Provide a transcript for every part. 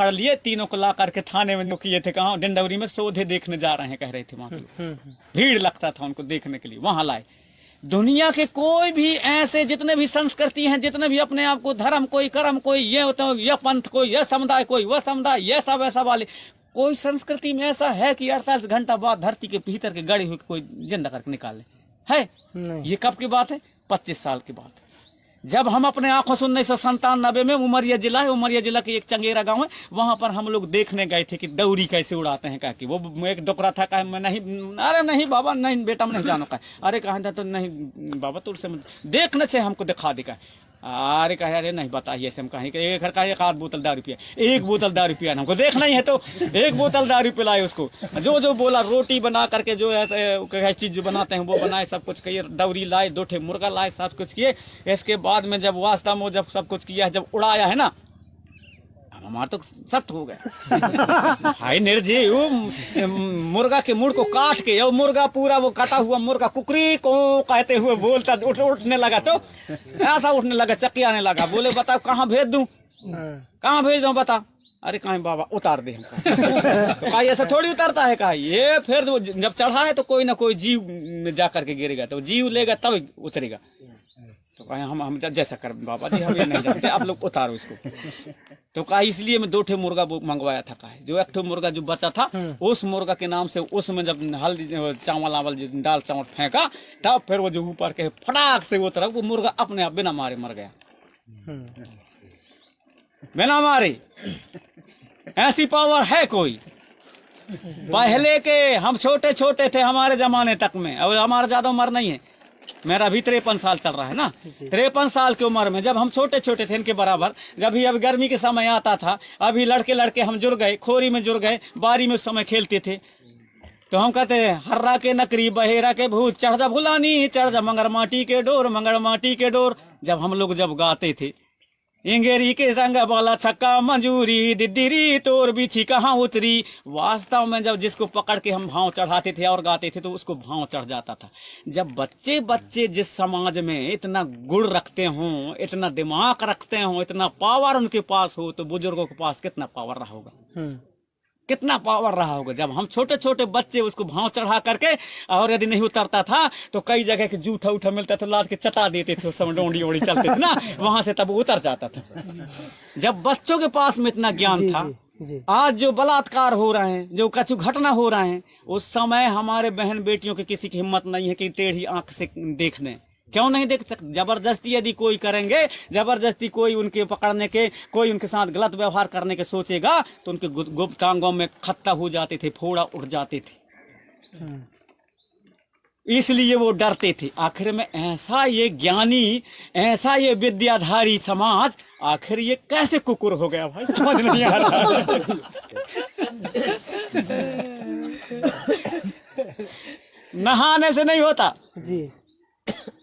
पकड़ लिए, तीनों को ला करके थाने में किए थे, कहाँ डिंडौरी में सौदे देखने जा रहे हैं कह रहे थे, वहाँ भीड़ लगता था उनको देखने के लिए, वहां लाए। दुनिया के कोई भी ऐसे जितने भी संस्कृति हैं, जितने भी अपने आप को धर्म, कोई कर्म, कोई ये होता है, यह पंथ, कोई यह समुदाय, कोई वह समुदाय, यह सब ऐसा वाले, कोई संस्कृति में ऐसा है कि 48 घंटा बाद धरती के भीतर के गड़े हुए कोई जिंदा करके निकाले है? ये कब की बात है? 25 साल की बात है। जब हम अपने आंखों से 1997 में उमरिया जिला है, उमरिया जिला के एक चंगेरा गांव है, वहां पर हम लोग देखने गए थे कि दौरी कैसे उड़ाते हैं। कहा कि वो एक डोकरा था, कहा मैं नहीं, अरे नहीं बाबा नहीं बेटा मैं नहीं जानो, कहा अरे कहा तो नहीं बाबा तुझसे देखने से हमको दिखा देगा, अरे कहे अरे नहीं बताइए ऐसे हम कहें कि एक घर का एक आध बोतल दारू पिया, एक बोतल दारू पिया, हमको देखना ही है तो एक बोतल दारू पिलाए उसको, जो बोला रोटी बना करके जो है चीज जो बनाते हैं वो बनाए, सब कुछ किए, दौरी लाए, 2 ठे मुर्गा लाए, सब कुछ किए। इसके बाद में जब वास्ता में जब सब कुछ किया, जब उड़ाया है ना, हमारा तो सख्त हो गया। हाय निर्जीव मुर्गा के मुड़ को काट के, वो मुर्गा पूरा वो कटा हुआ मुर्गा कुकरी को कहते हुए बोलता उठने लगा, तो ऐसा उठने लगा, चक्की आने लगा। बोले बताओ कहाँ भेज दूं, कहाँ भेज दूं बता? अरे कहीं बाबा उतार दे हमको। तो कहा ऐसा थोड़ी उतारता है, कहा ये फिर जब चढ़ा है तो कोई ना कोई जीव में जा करके गिरेगा, तो जीव लेगा तब उतरेगा। तो कहा हम जैसा कर बाबा जी हम ये नहीं जानते, आप लोग उतारो इसको। तो कहा इसलिए मैं 2 ठे मुर्गा मंगवाया था, कहा जो एक ठे मुर्गा जो बचा था उस मुर्गा के नाम से उसमें जब हल्दी चावल आवल दाल चावल फेंका, तब फिर वो जो ऊपर के फटाक से वो तरफ वो मुर्गा अपने आप बिना मारे मर गया, बिना मारे। ऐसी पावर है कोई? पहले के हम छोटे छोटे थे हमारे जमाने तक में, और हमारा ज्यादा उम्र नहीं है, मेरा भी 53 साल चल रहा है ना, 53 साल की उम्र में जब हम छोटे छोटे थे इनके बराबर, जब भी अब गर्मी के समय आता था, अभी लड़के हम जुड़ गए, खोरी में जुड़ गए, बारी में उस समय खेलते थे, तो हम कहते हैं हर्रा के नकरी बहेरा के भूत, चढ़ जा भुलानी चढ़ जा मंगर माटी के डोर, मंगर माटी के डोर। जब हम लोग जब गाते थे, इंगेरी के संग बोला छक्का मंजूरी, दिद्दीरी तोर बिछी कहाँ उतरी। वास्तव में जब जिसको पकड़ के हम भाव चढ़ाते थे और गाते थे तो उसको भाव चढ़ जाता था। जब बच्चे जिस समाज में इतना गुण रखते हों, इतना दिमाग रखते हों, इतना पावर उनके पास हो, तो बुजुर्गों के पास कितना पावर रहा होगा, कितना पावर रहा होगा। जब हम छोटे छोटे बच्चे उसको भाव चढ़ा करके, और यदि नहीं उतरता था तो कई जगह के जूठा उठा मिलता था, लाद के चटा देते थे, उस समय डोंडी ओड़ी चलते थे ना, वहां से तब उतर जाता था। जब बच्चों के पास में इतना ज्ञान था, आज जो बलात्कार हो रहे हैं, जो कछु घटना हो रहे हैं, उस समय हमारे बहन बेटियों की किसी की हिम्मत नहीं है कि टेढ़ी आंख से देख लें। क्यों नहीं देख सकते? जबरदस्ती यदि कोई करेंगे, जबरदस्ती कोई उनके पकड़ने के, कोई उनके साथ गलत व्यवहार करने के सोचेगा तो उनके गुप्तांगों में खत्ता हो जाते थे, फोड़ा उठ जाते थे, इसलिए वो डरते थे। आखिर में ऐसा ये ज्ञानी, ऐसा ये विद्याधारी समाज, आखिर ये कैसे कुकुर हो गया भाई, समझ नहीं आ रहा। नहाने से नहीं होता जी,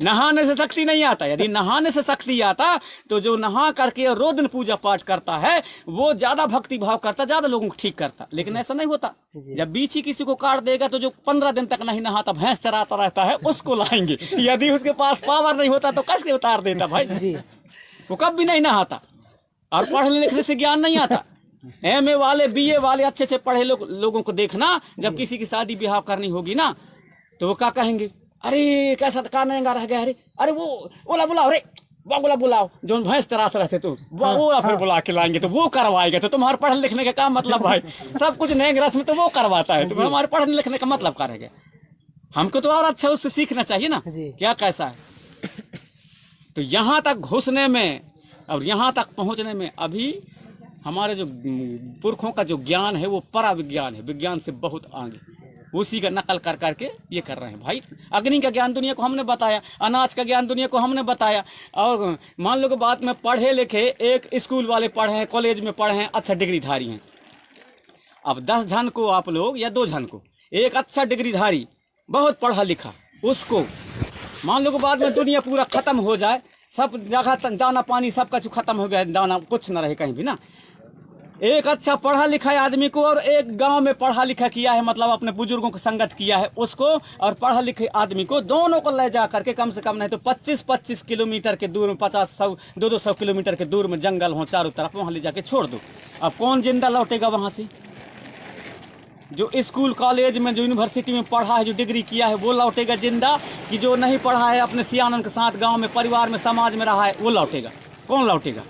नहाने से शक्ति नहीं आता। यदि नहाने से शक्ति आता तो जो नहा करके रोज दिन पूजा पाठ करता है वो ज्यादा भक्ति भाव करता, ज्यादा लोगों को ठीक करता। लेकिन ऐसा नहीं होता। जब बीची किसी को काट देगा तो जो 15 दिन तक नहीं नहाता, भैंस चराता रहता है, उसको लाएंगे। यदि उसके पास पावर नहीं होता तो कैसे उतार देता भाई जी? वो कब भी नहीं नहाता। और पढ़ने लिखने से ज्ञान नहीं आता। MA वाले, BA वाले अच्छे से पढ़े लोगों को देखना, जब किसी की शादी ब्याह करनी होगी ना तो वो क्या कहेंगे, अरे कैसा कानेगा रह गया, अरे वो ओला बुलाओ, रे बोला बुलाओ, जो भैंस चराते रहते तो वो फिर बुला के लाएंगे, तो वो करवाएगा। तो तुम्हारे पढ़ने लिखने का क्या मतलब भाई? सब कुछ नए रस में तो वो करवाता है, तुम्हें हमारे पढ़ने लिखने का मतलब क्या रह गया? हमको तो और अच्छा उससे सीखना चाहिए ना, क्या कैसा है। तो यहाँ तक घुसने में और यहाँ तक पहुँचने में अभी हमारे जो पुरखों का जो ज्ञान है वो परा विज्ञान है, विज्ञान से बहुत आगे, उसी का नकल कर करके ये कर रहे हैं भाई। अग्नि का ज्ञान दुनिया को हमने बताया, अनाज का ज्ञान दुनिया को हमने बताया, और मान लो कि बात में पढ़े लिखे, एक स्कूल वाले पढ़े हैं, कॉलेज में पढ़े हैं, अच्छा डिग्रीधारी हैं। अब 10 जन को आप लोग या 2 जन को, एक अच्छा डिग्रीधारी बहुत पढ़ा लिखा, उसको मान लो कि बाद में दुनिया पूरा खत्म हो जाए, सब जगह दाना पानी सब कुछ खत्म हो गया, दाना कुछ न रहे कहीं भी ना, एक अच्छा पढ़ा लिखा आदमी को और एक गांव में पढ़ा लिखा किया है, मतलब अपने बुजुर्गों की संगत किया है उसको, और पढ़ा लिखे आदमी को, दोनों को ले जा करके कम से कम नहीं तो 25-25 किलोमीटर के दूर में, 50-100 200 किलोमीटर के दूर में जंगल हो चारों तरफ, वहां ले जाके छोड़ दो। अब कौन जिंदा लौटेगा वहां से? जो स्कूल कॉलेज में जो यूनिवर्सिटी में पढ़ा है, जो डिग्री किया है, वो लौटेगा जिंदा, कि जो नहीं पढ़ा है अपने सियानन के साथ गांव में परिवार में समाज में रहा है वो लौटेगा? कौन लौटेगा?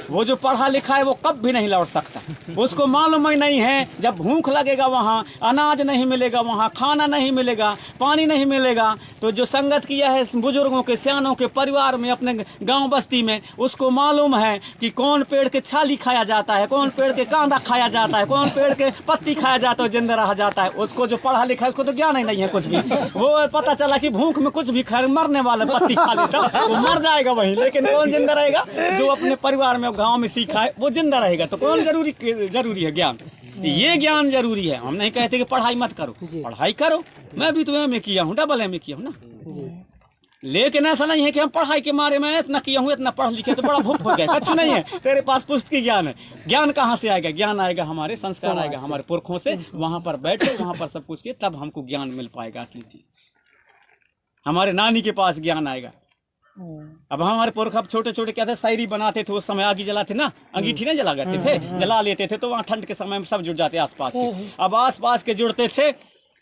वो जो पढ़ा लिखा है वो कब भी नहीं लौट सकता। उसको मालूम ही नहीं है, जब भूख लगेगा वहाँ, अनाज नहीं मिलेगा, वहाँ खाना नहीं मिलेगा, पानी नहीं मिलेगा, तो जो संगत किया है बुजुर्गों के, सियानों के परिवार में, अपने गांव बस्ती में, उसको मालूम है कि कौन पेड़ के छाली खाया जाता है, कौन पेड़ के कांदा खाया जाता है, कौन पेड़ के पत्ती खाया जाता है, जिंदा रहा जाता है। उसको जो पढ़ा लिखा है उसको तो ज्ञान ही नहीं है कुछ भी। वो पता चला कि भूख में कुछ भी खा, मरने वाला पत्ती खा लेता, वो मर जाएगा वहीं, लेकिन कौन जिंदा रहेगा? जो अपने परिवार में गांव में सीखा है वो जिंदा रहेगा। तो कौन जरूरी है? ज्ञान। ये ज्ञान जरूरी है। हम नहीं कहते कि पढ़ाई मत करो, पढ़ाई करो, मैं भी तो एमए किया हूँ, डबल एमए किया हूँ ना, लेकिन ऐसा नहीं है कि हम पढ़ाई के मारे में इतना किया हूँ, इतना पढ़ लिखे तो बड़ा भूख हो गया। कुछ नहीं है, तेरे पास पुस्तकीय ज्ञान है। ज्ञान कहाँ से आएगा? ज्ञान आएगा हमारे संस्कार, आएगा हमारे पुरखों से। वहां पर बैठो, वहां पर सब कुछ किए, तब हमको ज्ञान मिल पाएगा। असली चीज हमारे नानी के पास ज्ञान आएगा। अब हमारे पुरख अब छोटे छोटे क्या थे, शायरी बनाते थे, उस समय आग जलाते ना, अंगीठी नहीं जला करते थे, जला लेते थे, तो वहाँ ठंड के समय में सब जुड़ जाते आसपास के। अब आसपास के जुड़ते थे,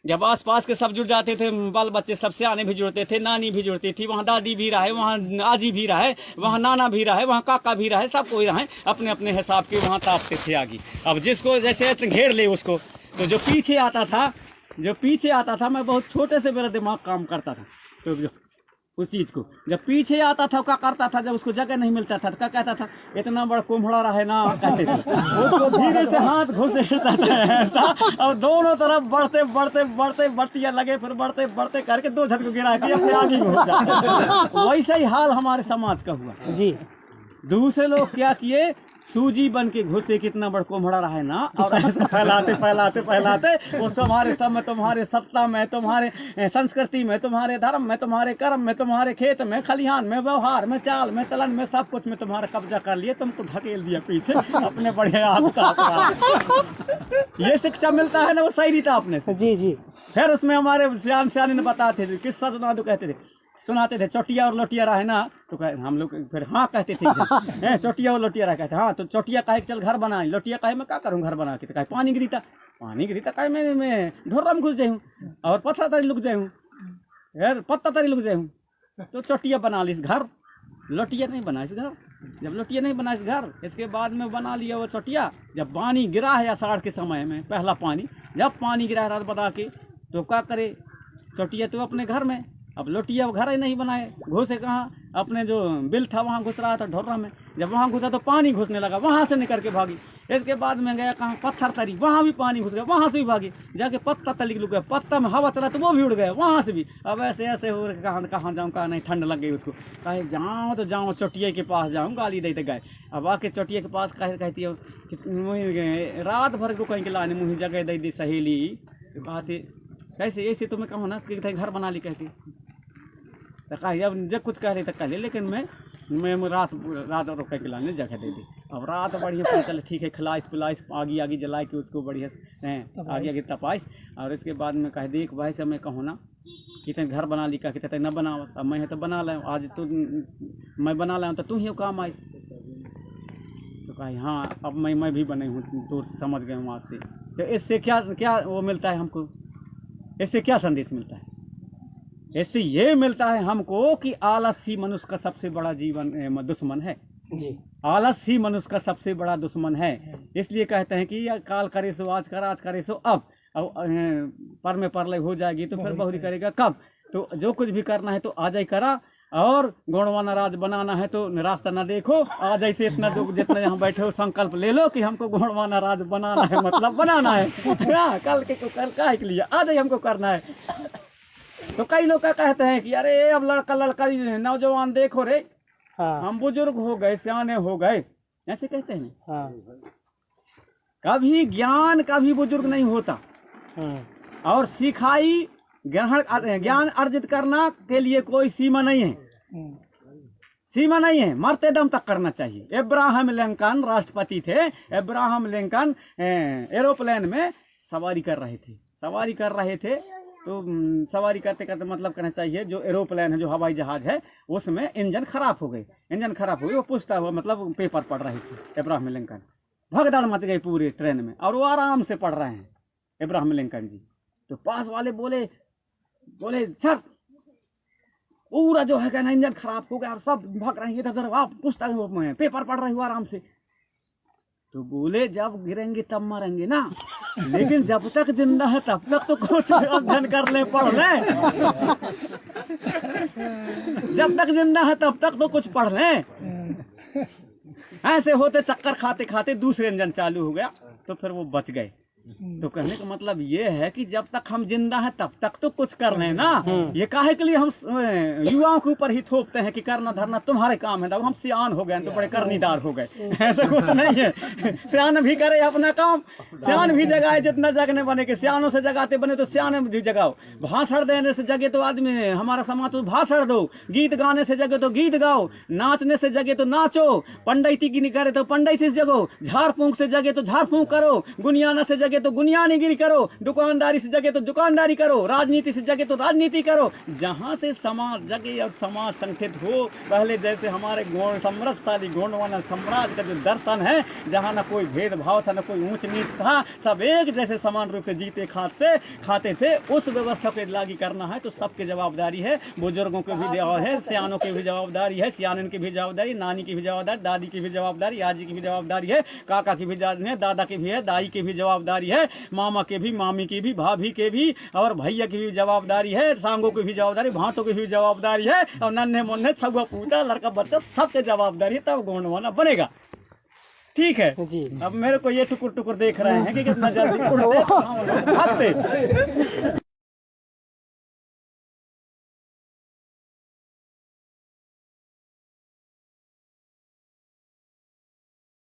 जब आसपास के सब जुड़ जाते थे, बाल बच्चे सब सियाने भी जुड़ते थे, नानी भी जुड़ती थी, वहाँ दादी भी रहे, वहाँ आजी भी रहे, वहाँ नाना भी रहे, वहाँ काका भी रहे, सब कोई रहे, अपने अपने हिसाब के वहाँ तापते थे आगे। अब जिसको जैसे घेर ले उसको, तो जो पीछे आता था, मैं बहुत छोटे से मेरा दिमाग काम करता था, तो उस चीज को जब पीछे आता था क्या करता था, जब उसको जगह नहीं मिलता था तो क्या कहता था, इतना बड़ा कुम्हड़ा रहे ना, कहते थे। उसको धीरे से हाथ घुसेड़ता था ऐसा, और दोनों तरफ बढ़ते लगे, फिर बढ़ते करके 2 झटके गिरा के अपने आगे में हो जाते। वैसा ही हाल हमारे समाज का हुआ जी। दूसरे लोग क्या किए, सूजी बन के घुसे, कितना बड़ा कोमड़ा रहा है ना, और ऐसा फैलाते वो तुम्हारे सब में, तुम्हारे सत्ता में, तुम्हारे संस्कृति में, तुम्हारे धर्म में, तुम्हारे कर्म में, तुम्हारे खेत में, खलिहान में, व्यवहार में, चाल में, चलन में, सब कुछ में तुम्हारा कब्जा कर लिए, तुमको धकेल दिया पीछे अपने बड़े ये शिक्षा मिलता है ना, वो शायरी था अपने से। जी। फिर उसमें हमारे सियाने ने बताते थे, किस्सा सुनाते थे, चोटिया और लोटिया रहा है ना, तो हम लोग फिर हाँ कहते थे, चोटिया और लोटिया रहा, कहते हाँ, तो चोटिया कहे चल घर बना, लोटिया कहे मैं क्या करूँ घर बना के, तो कहे पानी गिरीता कहे मैं ढोरा में घुस जाऊँ और पत्थर तरी लुक जाऊँ, यार पत्ता तरी लुक जाऊँ, तो चोटिया बना ली घर, लोटिया नहीं बना इस घर। जब लोटिया नहीं बना इस घर, इसके बाद में बना लिया वो चोटिया। जब पानी गिरा है आषाढ़ के समय में, पहला पानी जब पानी गिरा है रात बता के, तो क्या करे चोटिया तो अपने घर में, अब लोटिया घर ही नहीं बनाए, घुसे कहाँ, अपने जो बिल था वहाँ घुस रहा था ढोरा में, जब वहाँ घुसा तो पानी घुसने लगा, वहाँ से निकल के भागी। इसके बाद में गया कहाँ, पत्थर तरी, वहाँ भी पानी घुस गया, वहाँ से भी भागी, जाके पत्ता तली लुक गया, पत्ता में हवा चला तो वो भी उड़ गया, वहाँ से भी। अब ऐसे हो रहे, कहाँ जाऊँ, कहाँ नहीं, ठंड लग गई उसको, कहे जाऊँ तो जाऊँ चोटिया के पास जाऊँ, गाली देते गए। अब आके चोटिया के पास कहती है कि रात भर को कहीं के लाने मुँह जगह दे दी सहेली, बात कैसे ऐसे तुम्हें कहो ना कि घर बना ली कहती, तो कही अब जब कुछ कह रही तो कह ले, लेकिन मैं रात रोक के लाने जगह दे दी। अब रात बढ़िया चले, ठीक है, खिलाइश पिलाइश आगी जलाए के उसको बढ़िया आगे तपाइश, और इसके बाद में कह देख भाई से मैं कहूँ ना कि तेरे घर बना ली, कहते तक न बनाओ, अब मैं तो बना लाऊँ, आज तू मैं बना लाऊँ तो तू ही काम आइस, तो कही हाँ अब मैं भी बने हूँ, तो समझ गए हूँ आज से। तो इससे क्या वो मिलता है हमको, इससे क्या संदेश मिलता है? इससे ये मिलता है हमको कि आलसी मनुष्य का सबसे बड़ा दुश्मन है जी। आलसी मनुष्य का सबसे बड़ा दुश्मन है। इसलिए कहते हैं कि काल करे सो आज कर, आज करे सो अब पर में परलय हो जाएगी तो फिर बहुरी करेगा कब। तो जो कुछ भी करना है तो आज ही करा, और गुणवाना राज बनाना है तो रास्ता न देखो। आज ऐसे इतना जो जितना यहाँ बैठे हो संकल्प ले लो कि हमको गुणवाना राज बनाना है, मतलब बनाना है कल के लिए आज ही हमको करना है। तो कई लोग क्या कहते हैं कि अरे अब लड़का नौजवान देखो रे, हम बुजुर्ग हो गए, सियाने हो गए, ऐसे कहते हैं। कभी ज्ञान कभी बुजुर्ग नहीं होता, और ज्ञान अर्जित करना के लिए कोई सीमा नहीं है। सीमा नहीं है, मरते दम तक करना चाहिए। इब्राहिम लिंकन राष्ट्रपति थे, इब्राहिम लिंकन एरोप्लेन में सवारी कर रहे थे, तो सवारी करते करते मतलब कहना चाहिए जो एरोप्लेन है, जो हवाई जहाज है, उसमें इंजन खराब हो गई, वो पूछता हुआ मतलब पेपर पढ़ रही थी इब्राहिम लिंकन। भगदड़ मच गई पूरे ट्रेन में, और वो आराम से पढ़ रहे हैं इब्राहिम लिंकन जी। तो पास वाले बोले सर पूरा जो है कहना इंजन खराब हो गया और सब भाग रहे हैं इधर, आप पूछता है पेपर पढ़ रहे हो आराम से। तो बोले जब गिरेंगे तब मरेंगे ना, लेकिन जब तक जिंदा है तब तक तो कुछ अध्ययन कर ले, पढ़ ले। जब तक जिंदा है तब तक तो कुछ पढ़ ले। ऐसे होते चक्कर खाते खाते दूसरे इंजन चालू हो गया, तो फिर वो बच गए। तो कहने का मतलब ये है कि जब तक हम जिंदा हैं तब तक तो कुछ कर लें ना। ये काहे के लिए हम युवाओं के ऊपर ही थोपते हैं कि करना धरना तुम्हारे काम है, तब हम सियान हो गए तो बड़े करनीदार हो गए। ऐसा कुछ नहीं है, सियान भी करे अपना काम, सियान भी जगाए जितना जगने बने के, सियानों से जगाते बने तो सियान भी जगाओ। भाषण देने से जगे तो आदमी हमारा समाज तो भाषण दो, गीत गाने से जगे तो गीत गाओ, नाचने से जगे तो नाचो, पंडिती की नहीं करे तो पंडिती से जगो, झाड़ फूंक से जगे तो झाड़ फूंक करो, गुनियाना से जगे तो गुनियानीगिरी करो, दुकानदारी से जगे तो दुकानदारी करो, राजनीति से जगे तो राजनीति करो। जहां से समाज जगे और समाज संगठित हो, पहले जैसे हमारे गौड़ समृद्धशाली गोंडवाना साम्राज्य का जो दर्शन है, जहां ना कोई भेदभाव था, ना कोई ऊंच नीच था, सब एक जैसे समान रूप से जीते खाते थे, उस व्यवस्था को लागू करना है तो सबकी जवाबदारी है। बुजुर्गों की भी जवाबदारी है, सियानों की भी जवाबदारी है, सियानन की भी जवाबदारी, नानी की भी जवाबदारी, दादी की भी जवाबदारी, आजी की भी जवाबदारी है, काका की भी जवाबदारी है, दादा की भी है, दाई की भी जवाबदारी है, मामा के भी, मामी के भी, भाभी के भी, और भैया की भी जवाबदारी है, सांगों की भी जवाबदारी, भांटों की भी जवाबदारी है, और नन्हे मुन्ने छुआ पूता लड़का बच्चा सबके जवाबदारी है, तब गोंडवाना बनेगा। ठीक है जी। अब मेरे को ये टुकुर टुकुर देख रहे हैं कि कितना जल्दी उड़ते भागते।